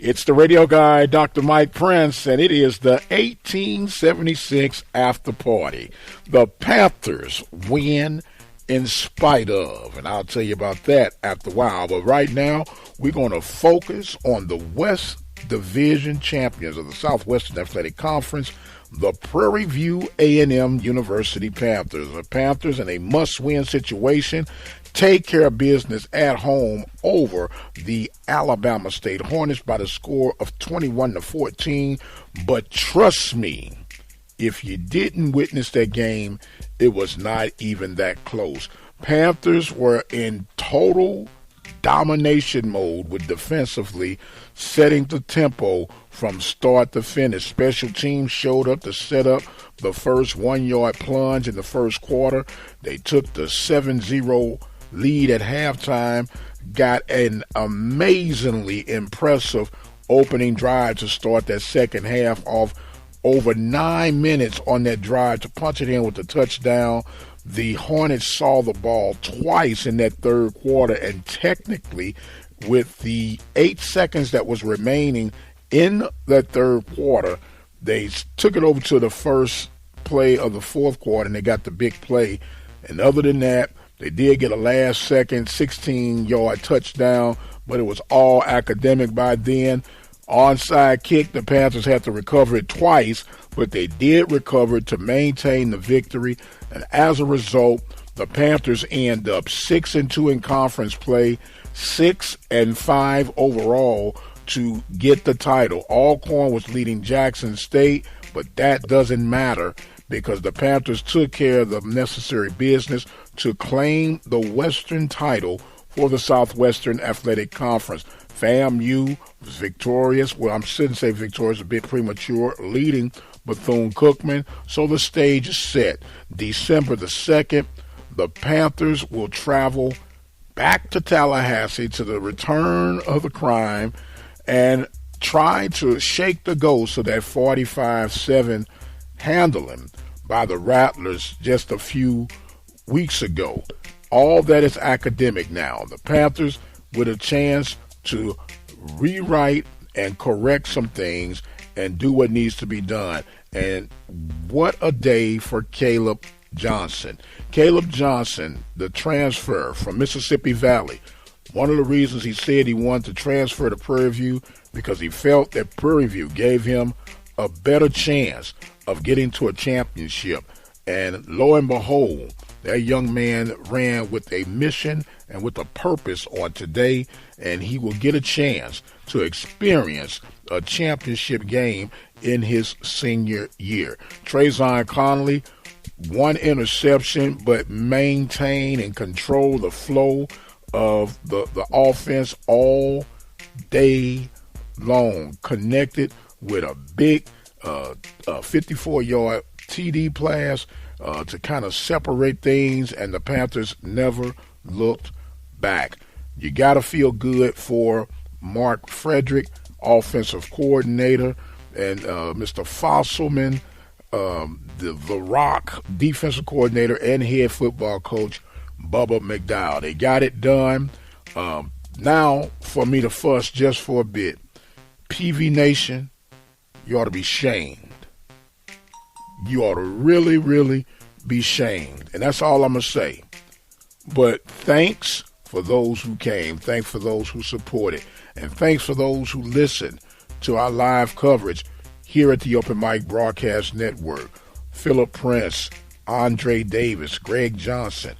It's the radio guy, Dr. Mike Prince, and it is the 1876 after party. The Panthers win in spite of, and I'll tell you about that after a while. But right now, we're going to focus on the West Division champions of the Southwestern Athletic Conference, the Prairie View A&M University Panthers. The Panthers, in a must-win situation, take care of business at home over the Alabama State Hornets by the score of 21-14. But trust me, if you didn't witness that game, it was not even that close. Panthers were in total domination mode with defensively setting the tempo from start to finish. Special teams showed up to set up the first 1-yard plunge in the first quarter. They took the 7-0 lead at halftime, got an amazingly impressive opening drive to start that second half off. Over 9 minutes on that drive to punch it in with the touchdown. The Hornets saw the ball twice in that third quarter, and technically with the 8 seconds that was remaining in that third quarter, they took it over to the first play of the fourth quarter, and they got the big play. And other than that, they did get a last-second 16-yard touchdown, but it was all academic by then. Onside kick, the Panthers had to recover it twice, but they did recover it to maintain the victory. And as a result, the Panthers end up 6-2 in conference play, 6-5 overall to get the title. Alcorn was leading Jackson State, but that doesn't matter because the Panthers took care of the necessary business to claim the Western title for the Southwestern Athletic Conference. FAMU was victorious. Well, I shouldn't say victorious, a bit premature, leading Bethune-Cookman. So the stage is set. December the 2nd, the Panthers will travel back to Tallahassee to the return of the crime and try to shake the ghost of that 45-7 handling by the Rattlers just a few weeks ago. All that is academic now. The Panthers with a chance to rewrite and correct some things and do what needs to be done. And what a day for Caleb Johnson. Caleb Johnson, the transfer from Mississippi Valley. One of the reasons he said he wanted to transfer to Prairie View because he felt that Prairie View gave him a better chance of getting to a championship. And lo and behold, that young man ran with a mission and with a purpose on today, and he will get a chance to experience a championship game in his senior year. Trayvon Connolly, one interception, but maintain and control the flow of the offense all day long, connected with a big 54-yard TD pass to kind of separate things, and the Panthers never looked back. You got to feel good for Mark Frederick, offensive coordinator, and Mr. Fosselman, the Rock, defensive coordinator, and head football coach, Bubba McDowell. They got it done. Now, for me to fuss just for a bit, PV Nation, you ought to be shamed. You ought to really, really be shamed. And that's all I'm going to say. But thanks for those who came. Thanks for those who supported. And thanks for those who listened to our live coverage here at the Open Mic Broadcast Network. Philip Prince, Andre Davis, Greg Johnson,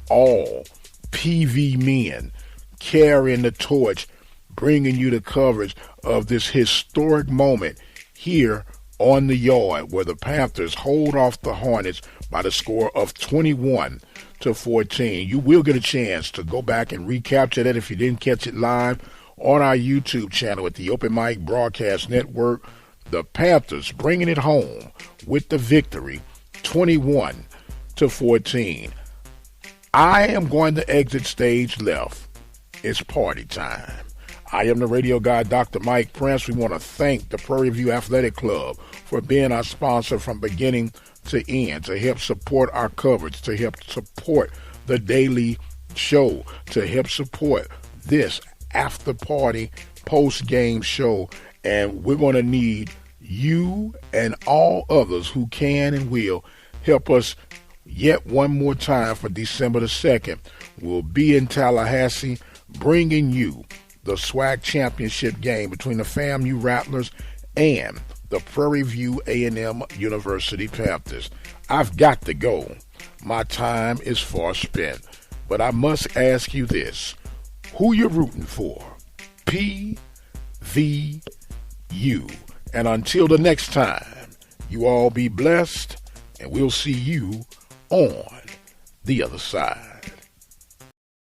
all PV men carrying the torch, bringing you the coverage of this historic moment here on the yard where the Panthers hold off the Hornets by the score of 21-14. You will get a chance to go back and recapture that if you didn't catch it live on our YouTube channel at the Open Mic Broadcast Network. The Panthers bringing it home with the victory, 21-14. I am going to exit stage left. It's party time. I am the radio guy, Dr. Mike Prince. We want to thank the Prairie View Athletic Club for being our sponsor from beginning to end, to help support our coverage, to help support the daily show, to help support this after party post-game show, and we're going to need you and all others who can and will help us yet one more time for December the 2nd. We'll be in Tallahassee bringing you the SWAC championship game between the FAMU Rattlers and the Prairie View A&M University Panthers. I've got to go. My time is far spent. But I must ask you this. Who you rooting for? PVU. And until the next time, you all be blessed, and we'll see you on the other side.